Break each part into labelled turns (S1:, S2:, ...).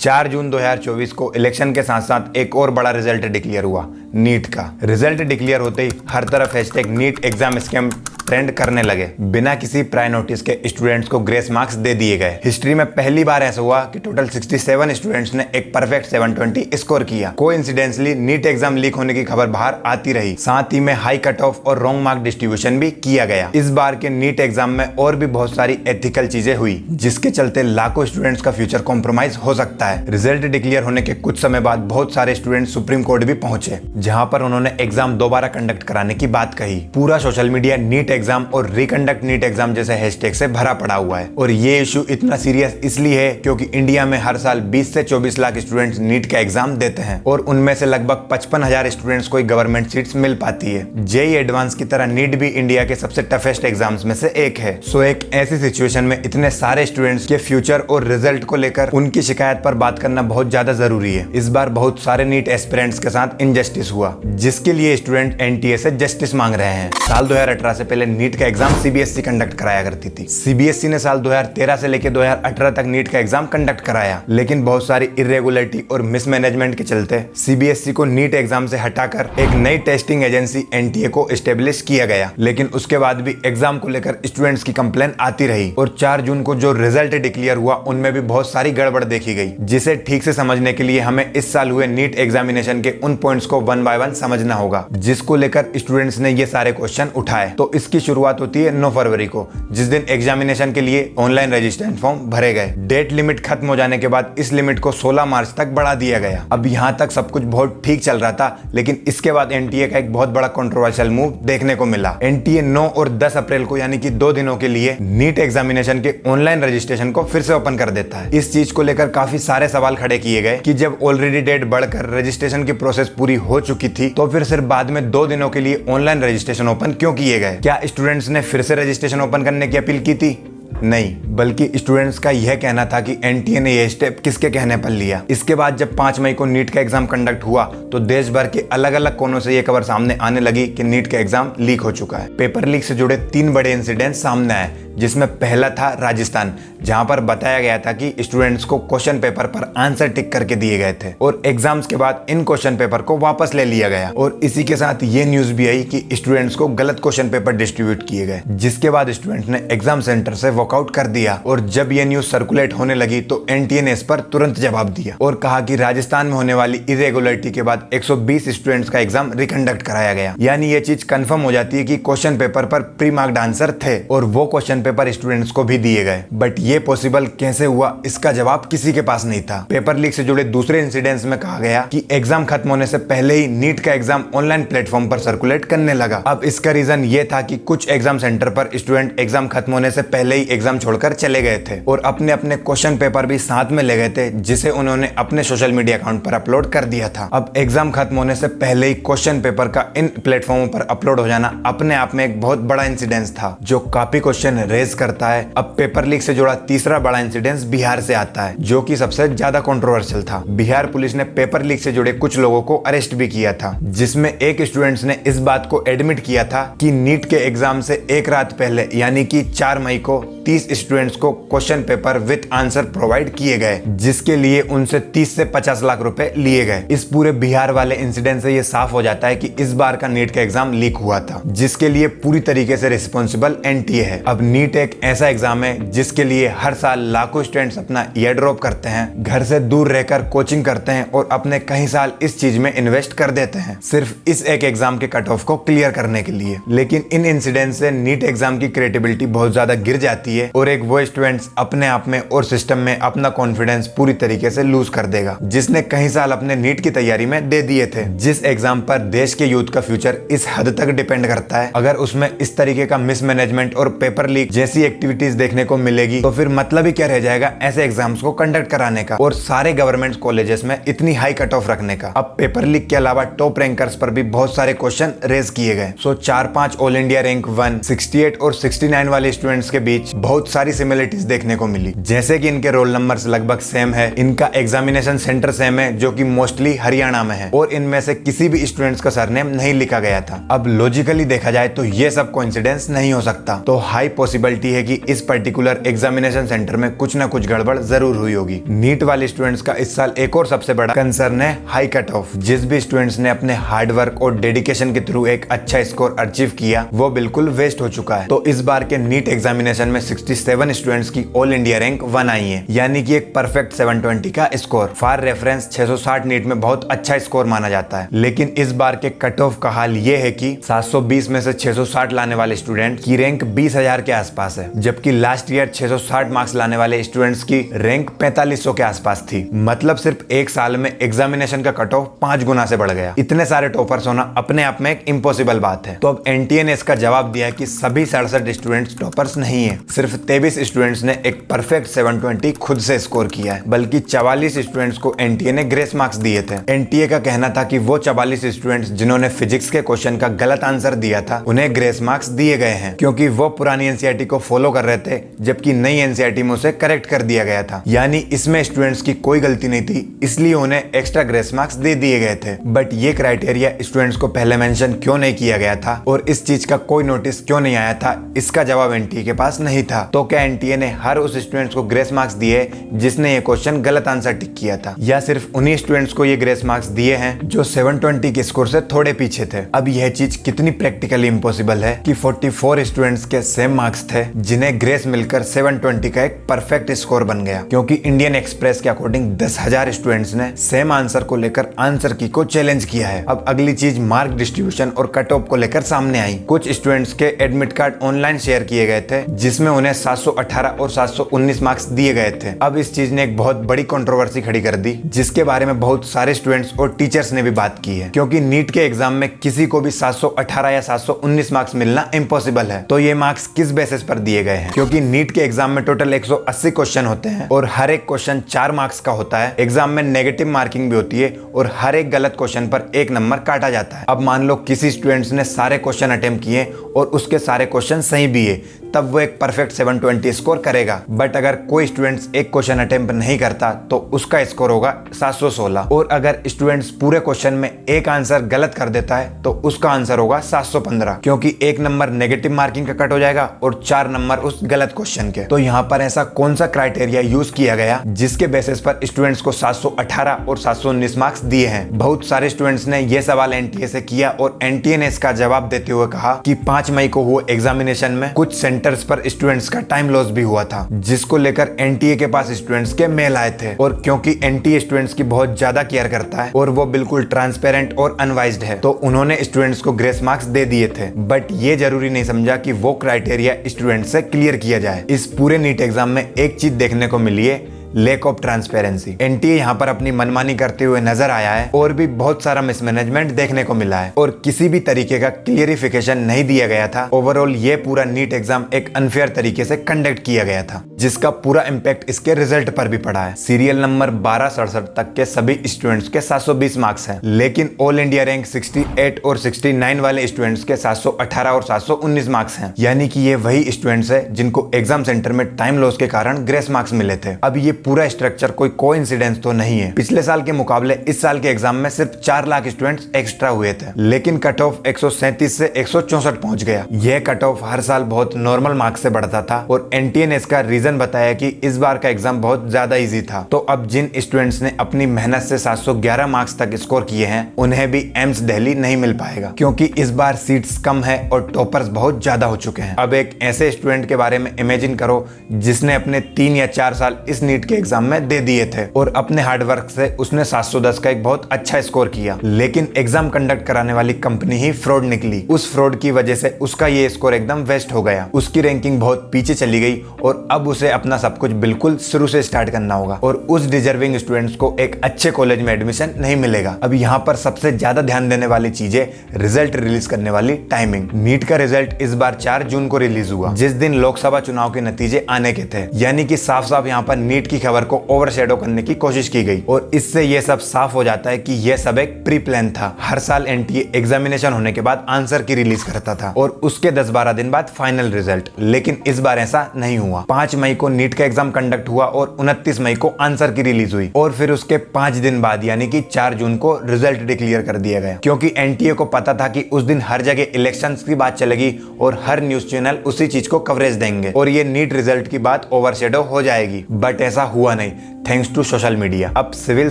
S1: 4 जून 2024 को इलेक्शन के साथ साथ एक और बड़ा रिजल्ट डिक्लेयर हुआ, नीट का। रिजल्ट डिक्लेयर होते ही हर तरफ hashtag NEET exam scam trend करने लगे। बिना किसी प्रायर नोटिस के स्टूडेंट्स को ग्रेस मार्क्स दे दिए गए। हिस्ट्री में पहली बार ऐसा हुआ कि टोटल 67 स्टूडेंट्स ने एक परफेक्ट 720 स्कोर किया। कोइंसिडेंटली नीट एग्जाम लीक होने की खबर बाहर आती रही, साथ ही में हाई कट ऑफ और रॉन्ग मार्क डिस्ट्रीब्यूशन भी किया गया। इस बार के नीट एग्जाम में और भी बहुत सारी एथिकल चीजें हुई, जिसके चलते लाखों स्टूडेंट्स का फ्यूचर कॉम्प्रोमाइज हो सकता है। रिजल्ट डिक्लेयर होने के कुछ समय बाद बहुत सारे स्टूडेंट सुप्रीम कोर्ट भी पहुंचे, जहां पर उन्होंने एग्जाम दोबारा कंडक्ट कराने की बात कही। पूरा सोशल मीडिया नीट एग्जाम और रिकंडक्ट नीट एग्जाम जैसे हैशटैग से भरा पड़ा हुआ है। और ये इशू इतना सीरियस इसलिए है क्योंकि इंडिया में हर साल 20 से 24 लाख स्टूडेंट्स नीट का एग्जाम देते हैं और उनमें से लगभग 55,000 स्टूडेंट्स को गवर्नमेंट सीट्स मिल पाती है। जेईई एडवांस की तरह नीट भी इंडिया के सबसे टफेस्ट एग्जाम्स में से एक है। सो एक ऐसी सिचुएशन में इतने सारे स्टूडेंट्स के फ्यूचर और रिजल्ट को लेकर उनकी शिकायत पर बात करना बहुत ज्यादा जरूरी है। इस बार बहुत सारे नीट एस्पिरेंट्स के साथ इनजस्टिस हुआ, जिसके लिए स्टूडेंट एनटीए से जस्टिस मांग रहे हैं। साल 2018 से पहले नीट का एग्जाम सीबीएसई कंडक्ट कराया करती थी। सीबीएसई ने साल 2013 से लेकर 2018 तक नीट का एग्जाम कंडक्ट कराया, लेकिन बहुत सारी इरेगुलरिटी और मिसमैनेजमेंट के चलते सीबीएसई को नीट एग्जाम से हटाकर एक नई टेस्टिंग एजेंसी एनटीए को एस्टेब्लिश किया गया। लेकिन उसके बाद भी एग्जाम को लेकर स्टूडेंट्स की कंप्लेन आती रही और 4 जून को जो रिजल्ट डिक्लेयर हुआ उनमें भी बहुत सारी गड़बड़ देखी गई, जिसे ठीक से समझने के लिए हमें इस साल हुए नीट एग्जामिनेशन के उन पॉइंट्स को 1 बाय 1 समझना होगा, जिसको लेकर स्टूडेंट्स ने ये सारे क्वेश्चन उठाए। तो इसकी शुरुआत होती है 9 फरवरी को, जिस दिन एग्जामिनेशन के लिए ऑनलाइन रजिस्ट्रेशन फॉर्म भरे गए। डेट लिमिट खत्म हो जाने के बाद इस लिमिट को 16 मार्च तक बढ़ा दिया गया। अब यहाँ तक सब कुछ बहुत ठीक चल रहा था, लेकिन इसके बाद एनटीए का एक बहुत बड़ा कंट्रोवर्शियल मूव देखने को मिला। एनटीए 9 और 10 अप्रैल को यानी कि 2 दिनों के लिए नीट एग्जामिनेशन के ऑनलाइन रजिस्ट्रेशन को फिर से ओपन कर देता है। इस चीज को लेकर काफी सारे सवाल खड़े किए गए कि जब ऑलरेडी डेट बढ़कर रजिस्ट्रेशन की प्रोसेस पूरी हो चुकी थी, तो फिर सिर्फ बाद में 2 दिनों के लिए ऑनलाइन रजिस्ट्रेशन ओपन क्यों किए गए? क्या स्टूडेंट्स ने फिर से रजिस्ट्रेशन ओपन करने की अपील की थी? नहीं, बल्कि स्टूडेंट्स का यह कहना था कि एनटीए ने यह स्टेप किसके कहने पर लिया। इसके बाद जब 5 मई को नीट का एग्जाम कंडक्ट हुआ तो देश भर के अलग अलग कोनों से यह खबर सामने आने लगी कि नीट का एग्जाम लीक हो चुका है। पेपर लीक से जुड़े 3 बड़े इंसिडेंट सामने आए, जिसमें पहला था राजस्थान, जहां पर बताया गया था कि स्टूडेंट्स को क्वेश्चन पेपर पर आंसर टिक करके दिए गए थे और एग्जाम्स के बाद इन क्वेश्चन पेपर को वापस ले लिया गया। और इसी के साथ ये न्यूज भी आई कि स्टूडेंट्स को गलत क्वेश्चन पेपर डिस्ट्रीब्यूट किए गए, जिसके बाद स्टूडेंट ने एग्जाम सेंटर से वॉकआउट कर दिया। और जब ये न्यूज सर्कुलेट होने लगी तो एनटीए ने इस पर तुरंत जवाब दिया और कहा कि राजस्थान में होने वाली इरेगुलरिटी के बाद 120 स्टूडेंट्स का एग्जाम रिकंडक्ट कराया गया। यानी ये चीज कंफर्म हो जाती है कि क्वेश्चन पेपर पर प्री मार्क्ड आंसर थे और वो क्वेश्चन पेपर स्टूडेंट्स को भी दिए गए। बट ये पॉसिबल कैसे हुआ, इसका जवाब किसी के पास नहीं था। पेपर लीक से जुड़े दूसरे इंसिडेंट्स में कहा गया कि एग्जाम खत्म होने से पहले ही नीट का एग्जाम ऑनलाइन प्लेटफॉर्म पर सर्कुलेट करने लगा। अब इसका रीजन ये था कि कुछ एग्जाम सेंटर पर स्टूडेंट एग्जाम खत्म होने से पहले ही एग्जाम छोड़कर चले गए थे और अपने अपने क्वेश्चन पेपर भी साथ में ले गए थे, जिसे उन्होंने अपने सोशल मीडिया अकाउंट पर अपलोड कर दिया था। अब एग्जाम खत्म होने से पहले ही क्वेश्चन पेपर का इन प्लेटफॉर्मों पर अपलोड हो जाना अपने आप में एक बहुत बड़ा इंसिडेंस था, जो काफी क्वेश्चन रेज करता है। अब पेपर लीक से जुड़ा तीसरा बड़ा इंसिडेंस बिहार से आता है, जो कि सबसे ज्यादा कंट्रोवर्शियल था। बिहार पुलिस ने पेपर लीक से जुड़े कुछ लोगों को अरेस्ट भी किया था, जिसमें एक स्टूडेंट्स ने इस बात को एडमिट किया था कि नीट के एग्जाम से एक रात पहले यानी कि 4 मई को 30 स्टूडेंट्स को question paper with answer provide किए गए, जिसके लिए उनसे 30 से 50 लाख रुपए लिए गए। इस पूरे बिहार वाले इंसिडेंट से यह साफ हो जाता है कि इस बार का नीट का एग्जाम लीक हुआ था, जिसके लिए पूरी तरीके से रिस्पॉन्सिबल एनटीए है। अब नीट एक ऐसा एग्जाम है जिसके लिए हर साल लाखों स्टूडेंट्स अपना ईयर ड्रॉप करते हैं, घर से दूर रहकर कोचिंग करते हैं और अपने कई साल इस चीज में इन्वेस्ट कर देते हैं, सिर्फ इस एक एग्जाम के कट ऑफ को क्लियर करने के लिए। लेकिन इन इंसिडेंट से नीट एग्जाम की क्रेडिबिलिटी बहुत ज्यादा गिर जाती है और एक वो स्टूडेंट्स अपने आप में और सिस्टम में अपना कॉन्फिडेंस पूरी तरीके से लूज कर देगा, जिसने कई साल अपने नीट की तैयारी में दे दिए थे। जिस एग्जाम पर देश के यूथ का फ्यूचर इस हद तक डिपेंड करता है, अगर उसमें इस तरीके का मिसमैनेजमेंट और पेपर लीक जैसी एक्टिविटीज देखने को मिलेगी तो फिर मतलब ही क्या रह जाएगा ऐसे एग्जाम्स को कंडक्ट कराने का और सारे गवर्नमेंट कॉलेजेस में इतनी हाई कट ऑफ रखने का। अब पेपर लीक के अलावा टॉप रैंकर्स पर भी बहुत सारे क्वेश्चन रेज किए गए। सो 4-5 ऑल इंडिया रैंक 1, 68 और 69 वाले स्टूडेंट्स के बीच बहुत सारी सिमिलरिटीज देखने को मिली, जैसे कि इनके रोल नंबर्स लगभग सेम है, इनका एग्जामिनेशन सेंटर सेम है जो कि मोस्टली हरियाणा में है, और इनमें से किसी भी स्टूडेंट्स का सरनेम नहीं लिखा गया था। अब लॉजिकली देखा जाए तो ये सब कोइंसिडेंस नहीं हो सकता, तो हाई पॉसिबिलिटी है कि इस पर्टिकुलर एग्जामिनेशन सेंटर में कुछ ना कुछ गड़बड़ जरूर हुई होगी। नीट वाले स्टूडेंट्स का इस साल एक और सबसे बड़ा कंसर्न है हाई कट ऑफ। जिस भी स्टूडेंट्स ने अपने हार्ड वर्क और डेडिकेशन के थ्रू एक अच्छा स्कोर अचीव किया वो बिल्कुल वेस्ट हो चुका है। तो इस बार के नीट एग्जामिनेशन में 67 स्टूडेंट्स की ऑल इंडिया रैंक 1 आई है, यानी कि एक परफेक्ट 720 का स्कोर। फॉर रेफरेंस 660 नीट में बहुत अच्छा स्कोर माना जाता है, लेकिन इस बार के कट ऑफ का हाल ये है कि 720 में से 660 लाने वाले स्टूडेंट की रैंक 20,000 के आसपास है, जबकि लास्ट ईयर 660 मार्क्स लाने वाले स्टूडेंट्स की रैंक 4500 के आसपास थी। मतलब सिर्फ एक साल में एग्जामिनेशन का कट ऑफ 5 गुना से बढ़ गया। इतने सारे टॉपर्स होना अपने आप में एक इम्पॉसिबल बात है। तो अब एनटीए ने इसका जवाब दिया कि सभी 67 स्टूडेंट्स टॉपर्स नहीं है, सिर्फ 23 स्टूडेंट्स ने एक परफेक्ट 720 खुद से स्कोर किया है, बल्कि 44 स्टूडेंट्स को एनटीए ने ग्रेस मार्क्स दिए थे। एनटीए का कहना था कि वो 44 स्टूडेंट्स जिन्होंने फिजिक्स के क्वेश्चन का गलत आंसर दिया था उन्हें ग्रेस मार्क्स दिए गए हैं, क्योंकि वो पुरानी एनसीईआरटी को फॉलो कर रहे थे, जबकि नई एनसीईआरटी में उसे करेक्ट कर दिया गया था। यानी इसमें स्टूडेंट्स की कोई गलती नहीं थी, इसलिए उन्हें एक्स्ट्रा ग्रेस मार्क्स दे दिए गए थे। बट ये क्राइटेरिया स्टूडेंट्स को पहले मेंशन क्यों नहीं किया गया था और इस चीज का कोई नोटिस क्यों नहीं आया था, इसका जवाब एनटीए के पास नहीं था। तो क्या एनटीए ने हर उस स्टूडेंट्स को ग्रेस मार्क्स दिए जिसने ये क्वेश्चन गलत आंसर टिक किया था, या सिर्फ उन्हीं स्टूडेंट्स को ये ग्रेस मार्क्स दिए हैं जो 720 के स्कोर से थोड़े पीछे थे? अब यह चीज कितनी प्रैक्टिकली इम्पॉसिबल है कि 44 स्टूडेंट्स के सेम मार्क्स थे जिन्हें ग्रेस मिलकर 720 का एक परफेक्ट स्कोर बन गया, क्योंकि इंडियन एक्सप्रेस के अकॉर्डिंग 10,000 स्टूडेंट्स ने सेम आंसर को लेकर आंसर की को चैलेंज किया है। अब अगली चीज मार्क डिस्ट्रीब्यूशन और कट ऑफ को लेकर सामने आई। कुछ स्टूडेंट्स के एडमिट कार्ड ऑनलाइन शेयर किए गए थे जिसमें उन्हें 718 और 719 मार्क्स दिए गए थे। अब इस चीज ने एक बहुत बड़ी कंट्रोवर्सी खड़ी कर दी, जिसके बारे में बहुत सारे स्टूडेंट्स और टीचर्स ने भी बात की है, क्योंकि नीट के एग्जाम में किसी को भी 718 या 719 मार्क्स मिलना इम्पॉसिबल है। तो ये मार्क्स किस बेसिस पर दिए गए हैं? क्योंकि नीट के एग्जाम में टोटल 180 क्वेश्चन होते हैं और हर एक क्वेश्चन 4 मार्क्स का होता है। एग्जाम में नेगेटिव मार्किंग भी होती है और हर एक गलत क्वेश्चन पर 1 नंबर काटा जाता है। अब मान लो किसी स्टूडेंट्स ने सारे क्वेश्चन अटेम्प्ट किए और उसके सारे क्वेश्चन सही भी है, तब वो एक परफेक्ट 720 स्कोर करेगा। बट अगर कोई स्टूडेंट्स एक क्वेश्चन अटेम्प्ट नहीं करता तो उसका स्कोर होगा 716, और अगर स्टूडेंट्स पूरे क्वेश्चन में एक आंसर गलत कर देता है तो उसका आंसर होगा 715, क्योंकि 1 नंबर नेगेटिव मार्किंग का कट हो जाएगा और 4 नंबर उस गलत क्वेश्चन के। तो यहाँ पर ऐसा कौन सा क्राइटेरिया यूज किया गया जिसके बेसिस पर स्टूडेंट्स को 718 और 719 मार्क्स दिए हैं? बहुत सारे स्टूडेंट्स ने यह सवाल एनटीए से किया और एनटीए ने इसका जवाब देते हुए कहा कि 5 मई को हुए एग्जामिनेशन में कुछ सेंटर्स पर स्टूडेंट्स का टाइम लॉस भी हुआ था, जिसको लेकर एनटीए के पास स्टूडेंट्स के मेल आए थे। और क्योंकि एनटीए स्टूडेंट्स की बहुत ज्यादा केयर करता है और वो बिल्कुल ट्रांसपेरेंट और अनवाइज्ड है, तो उन्होंने स्टूडेंट्स को ग्रेस मार्क्स दे दिए थे। बट ये जरूरी नहीं समझा कि वो क्राइटेरिया स्टूडेंट्स से क्लियर किया जाए। इस पूरे नीट एग्जाम में एक चीज देखने को मिली है, लैक ऑफ ट्रांसपेरेंसी। एनटीए यहाँ पर अपनी मनमानी करते हुए नजर आया है और भी बहुत सारा मिसमैनेजमेंट देखने को मिला है और किसी भी तरीके का क्लियरिफिकेशन नहीं दिया गया था। ओवरऑल ये पूरा नीट एग्जाम एक अनफेयर तरीके से कंडक्ट किया गया था, जिसका पूरा इम्पैक्ट इसके रिजल्ट पर भी पड़ा है। सीरियल नंबर 1267 तक के सभी स्टूडेंट्स के 720 मार्क्स हैं, लेकिन ऑल इंडिया रैंक 68 और 69 वाले स्टूडेंट्स के 718 और 719 मार्क्स हैं। यानी कि ये वही स्टूडेंट्स है जिनको एग्जाम सेंटर में टाइम लॉस के कारण ग्रेस मार्क्स मिले थे। अब ये पूरा स्ट्रक्चर कोई कोइंसिडेंस तो नहीं है। पिछले साल के मुकाबले इस साल के एग्जाम में सिर्फ 4 लाख स्टूडेंट्स एक्स्ट्रा हुए थे, लेकिन कट ऑफ 137 से 164 पहुंच गया। यह कट ऑफ हर साल बहुत नॉर्मल मार्क्स से बढ़ता था और एनटीए ने इसका रीजन बताया कि इस बार का एग्जाम बहुत ज्यादा इजी था। तो अब जिन स्टूडेंट्स ने अपनी मेहनत से 711 मार्क्स तक स्कोर किए हैं उन्हें भी एम्स दिल्ली नहीं मिल पाएगा, क्योंकि इस बार सीट्स कम है और टॉपर्स बहुत ज्यादा हो चुके हैं। अब एक ऐसे स्टूडेंट के बारे में इमेजिन करो जिसने अपने 3 या 4 साल इस नीट के एग्जाम में दे दिए थे और अपने हार्डवर्क से उसने 710 का एक बहुत अच्छा स्कोर किया, लेकिन एग्जाम कंडक्ट कराने वाली कंपनी ही फ्रॉड निकली। उस फ्रॉड की वजह से उसका ये स्कोर एकदम वेस्ट हो गया, उसकी रैंकिंग बहुत पीछे चली गई और अब उसे अपना सब कुछ बिल्कुल शुरू से स्टार्ट करना होगा और उस डिजर्विंग स्टूडेंट्स को एक अच्छे कॉलेज में एडमिशन नहीं मिलेगा। अब यहाँ पर सबसे ज्यादा ध्यान देने वाली चीज है रिजल्ट रिलीज करने वाली टाइमिंग। नीट का रिजल्ट इस बार 4 जून को रिलीज हुआ, जिस दिन लोकसभा चुनाव के नतीजे आने के थे। यानी कि साफ साफ यहाँ पर नीट की की खबर को ओवरशैडो करने की कोशिश की गई और इससे ये सब साफ हो जाता है कि यह सब एक प्री प्लान था। हर साल एनटीए एग्जामिनेशन होने के बाद आंसर की रिलीज करता था और उसके 10-12 दिन बाद फाइनल रिजल्ट, लेकिन इस बार ऐसा नहीं हुआ। 5 मई को नीट का एग्जाम कंडक्ट हुआ और 29 मई को आंसर की रिलीज हुई और फिर उसके 5 दिन बाद यानी कि 4 जून को रिजल्ट डिक्लेयर कर दिया गया, क्योंकि एनटीए को पता था कि उस दिन हर जगह इलेक्शंस की बात चलेगी और हर न्यूज चैनल उसी चीज को कवरेज देंगे और ये नीट रिजल्ट की बात ओवरशैडो हो जाएगी। बट ऐसा हुआ नहीं, थैंक्स टू सोशल मीडिया। अब सिविल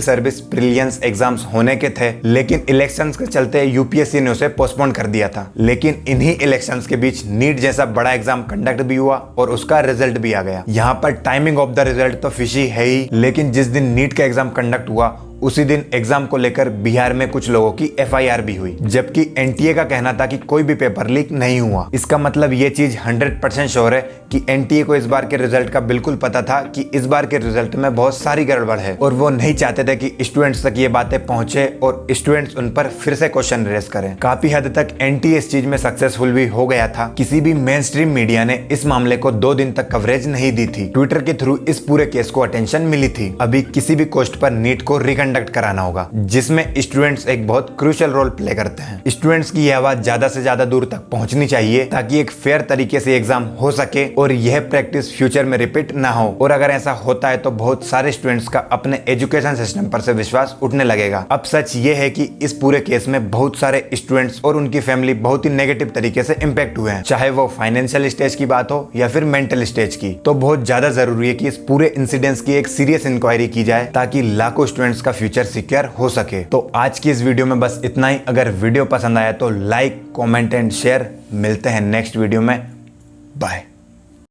S1: सर्विस प्रीलिम्स एग्जाम्स होने के थे, लेकिन इलेक्शंस के चलते यूपीएससी ने उसे पोस्टपोन कर दिया था। लेकिन इन्हीं इलेक्शंस के बीच नीट जैसा बड़ा एग्जाम कंडक्ट भी हुआ और उसका रिजल्ट भी आ गया। यहाँ पर टाइमिंग ऑफ द रिजल्ट तो फिशी है ही, लेकिन जिस दिन नीट का एग्जाम कंडक्ट हुआ उसी दिन एग्जाम को लेकर बिहार में कुछ लोगों की एफआईआर भी हुई, जबकि एनटीए का कहना था कि कोई भी पेपर लीक नहीं हुआ। इसका मतलब ये चीज 100% श्योर है कि एनटीए को इस बार के रिजल्ट का बिल्कुल पता था कि इस बार के रिजल्ट में बहुत सारी गड़बड़ है और वो नहीं चाहते थे कि स्टूडेंट्स तक ये बातें पहुंचे और स्टूडेंट्स उन पर फिर से क्वेश्चन रेज करें। काफी हद तक एनटीए इस चीज में सक्सेसफुल भी हो गया था। किसी भी मेन स्ट्रीम मीडिया ने इस मामले को 2 दिन तक कवरेज नहीं दी थी। ट्विटर के थ्रू इस पूरे केस को अटेंशन मिली थी। अभी किसी भी कॉस्ट पर नीट को रिकंडक्ट कराना होगा, जिसमें स्टूडेंट्स एक बहुत क्रूशियल रोल प्ले करते हैं। स्टूडेंट्स की यह आवाज ज्यादा से ज्यादा दूर तक पहुंचनी चाहिए ताकि एक फेयर तरीके से एग्जाम हो सके और यह प्रैक्टिस फ्यूचर में रिपीट ना हो। और अगर ऐसा होता है तो बहुत सारे स्टूडेंट्स का अपने एजुकेशन सिस्टम पर से विश्वास उठने लगेगा। अब सच ये है कि इस पूरे केस में बहुत सारे स्टूडेंट्स और उनकी फैमिली बहुत ही नेगेटिव तरीके से इंपैक्ट हुए हैं, चाहे वो फाइनेंशियल स्टेज की बात हो या फिर मेंटल स्टेज की। तो बहुत ज्यादा जरूरी है कि इस पूरे इंसिडेंट्स की एक सीरियस इंक्वायरी की जाए ताकि लाखों स्टूडेंट्स का फ्यूचर सिक्योर हो सके। तो आज की इस वीडियो में बस इतना ही। अगर वीडियो पसंद आया तो लाइक, कमेंट एंड शेयर। मिलते हैं नेक्स्ट वीडियो में। बाय।